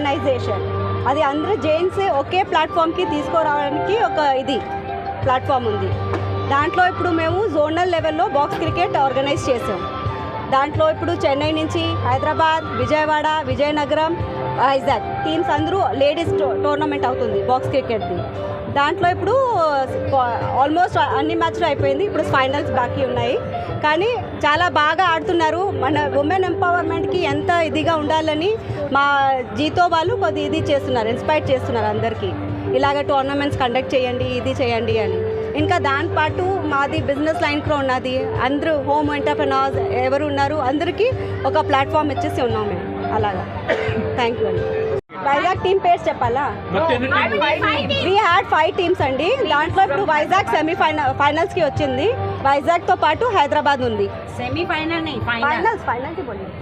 Organisation. అది అందరూ Jains ఒకే ప్లాట్ఫామ్కి తీసుకురావడానికి ఒక ప్లాట్ఫామ్ ఉంది. దాంట్లో ఇప్పుడు మేము జోనల్ లెవెల్లో బాక్స్ క్రికెట్ ఆర్గనైజ్ చేసాం. దాంట్లో ఇప్పుడు చెన్నై నుంచి హైదరాబాద్, విజయవాడ, విజయనగరం, వైజాగ్ టీమ్స్ అందరూ లేడీస్ టోర్నమెంట్ అవుతుంది బాక్స్ క్రికెట్ది. దాంట్లో ఇప్పుడు ఆల్మోస్ట్ అన్ని మ్యాచ్లు అయిపోయింది. ఇప్పుడు ఫైనల్స్ బాకీ ఉన్నాయి. కానీ చాలా బాగా ఆడుతున్నారు. మన ఉమెన్ ఎంపవర్మెంట్కి ఎంత ఇదిగా ఉండాలని మా జీతో వాళ్ళు కొద్ది చేస్తున్నారు, ఇన్స్పైర్ చేస్తున్నారు అందరికీ. ఇలాగ టోర్నమెంట్స్ కండక్ట్ చేయండి, ఇది చేయండి అని. ఇంకా దానిపాటు మాది బిజినెస్ లైన్ కూడా ఉన్నది. అందరూ హోమ్ ఎంటర్ప్రెనర్స్ ఎవరు ఉన్నారు అందరికీ ఒక ప్లాట్ఫామ్ ఇచ్చేసి ఉన్నాం మేము. అలాగా థ్యాంక్ యూ అండి. వైజాగ్ టీమ్ పేర్స్ చెప్పాలా? వీ హ్యాడ్ 5 టీమ్స్ అండి. దాంట్లో ఇప్పుడు వైజాగ్ ఫైనల్స్కి వచ్చింది. వైజాగ్తో పాటు హైదరాబాద్ ఉంది.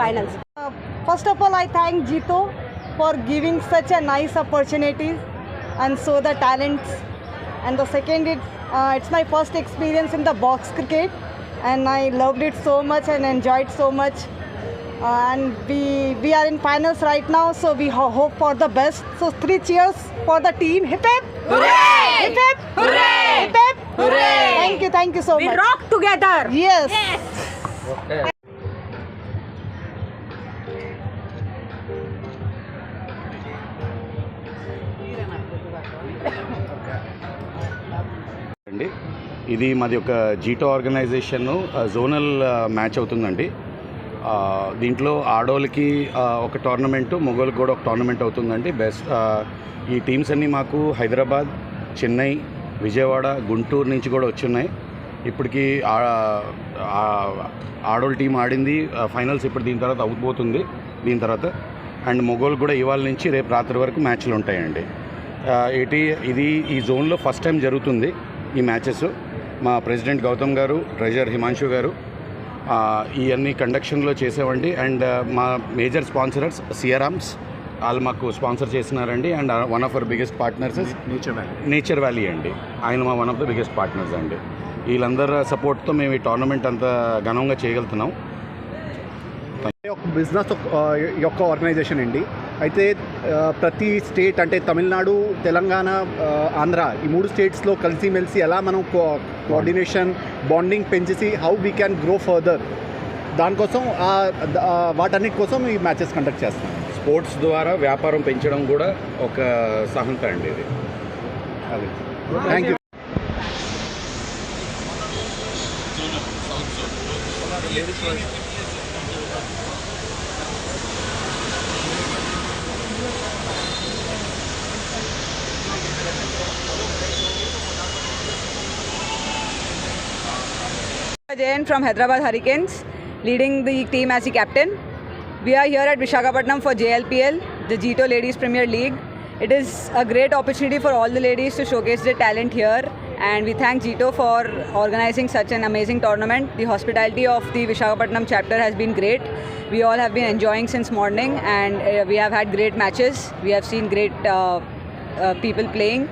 Finals. First of all, I thank Jito for giving such a nice opportunity and show the talents. And the second, it's my first experience in the box cricket, and I loved it so much and enjoyed so much. And we are in finals right now, so we hope for the best. So 3 cheers for the team. Hip hip hooray! Hip hip hooray! Hip hip hooray! Thank you so much. We rock together. Yes. Okay. అండి, ఇది మాది ఒక JITO organisation zonal match అవుతుందండి. దీంట్లో ఆడోళ్ళకి ఒక tournament, మగోళ్ళకి కూడా ఒక tournament అవుతుందండి. ఈ టీమ్స్ అన్నీ మాకు హైదరాబాద్, చెన్నై, విజయవాడ, గుంటూరు నుంచి కూడా వచ్చున్నాయి. ఇప్పటికి ఆడోళ్ళ టీం ఆడింది ఫైనల్స్. ఇప్పుడు దీని తర్వాత అవుతోంది. దీని తర్వాత అండ్ మగోళ్ళు కూడా ఇవాళ నుంచి రేపు రాత్రి వరకు మ్యాచ్లు ఉంటాయండి. ఇది ఈ జోన్లో ఫస్ట్ టైం జరుగుతుంది ఈ మ్యాచెస్. మా ప్రెసిడెంట్ గౌతమ్ గారు, ట్రెజరర్ హిమాంశు గారు ఇవన్నీ కండక్షన్లో చేసేవండి. అండ్ మా మేజర్ స్పాన్సరర్స్ సియరామ్స్ వాళ్ళు మాకు స్పాన్సర్ చేస్తున్నారండి. And one of our biggest partners nature valley అండి. ఆయన మా one of the biggest partners అండి. వీళ్ళందరి సపోర్ట్తో మేము ఈ టోర్నమెంట్ అంత ఘనంగా చేయగలుగుతున్నాం. ఒక బిజినెస్ యొక్క ఆర్గనైజేషన్ అండి. అయితే ప్రతి స్టేట్ అంటే తమిళనాడు, తెలంగాణ, ఆంధ్ర ఈ 3 స్టేట్స్లో కలిసిమెలిసి ఎలా మనం కోఆర్డినేషన్ బాండింగ్ పెంచేసి how we can grow further, దానికోసం వాటన్నిటి కోసం ఈ మ్యాచెస్ కండక్ట్ చేస్తాం. స్పోర్ట్స్ ద్వారా వ్యాపారం పెంచడం కూడా ఒక సహంత అండి ఇది. అదే thank you. Jain from Hyderabad Hurricanes, leading the team as the captain. We are here at Visakhapatnam for JLPL, the Jito Ladies Premier League. It is a great opportunity for all the ladies to showcase their talent here, and we thank Jito for organizing such an amazing tournament. The hospitality of the Visakhapatnam chapter has been great. We all have been enjoying since morning, and we have had great matches. We have seen great people playing,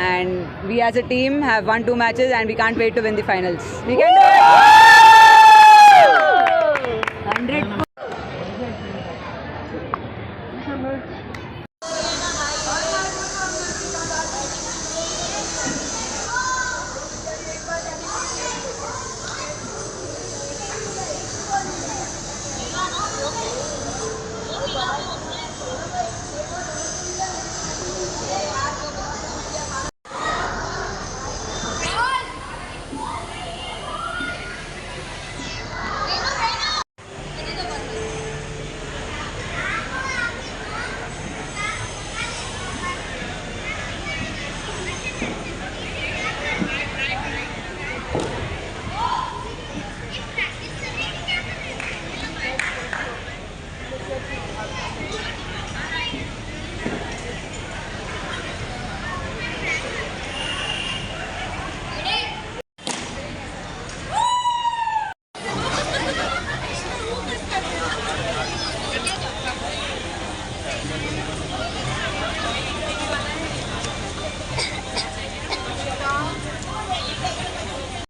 and we as a team have won 2 matches, and we can't wait to win the finals. We can do it!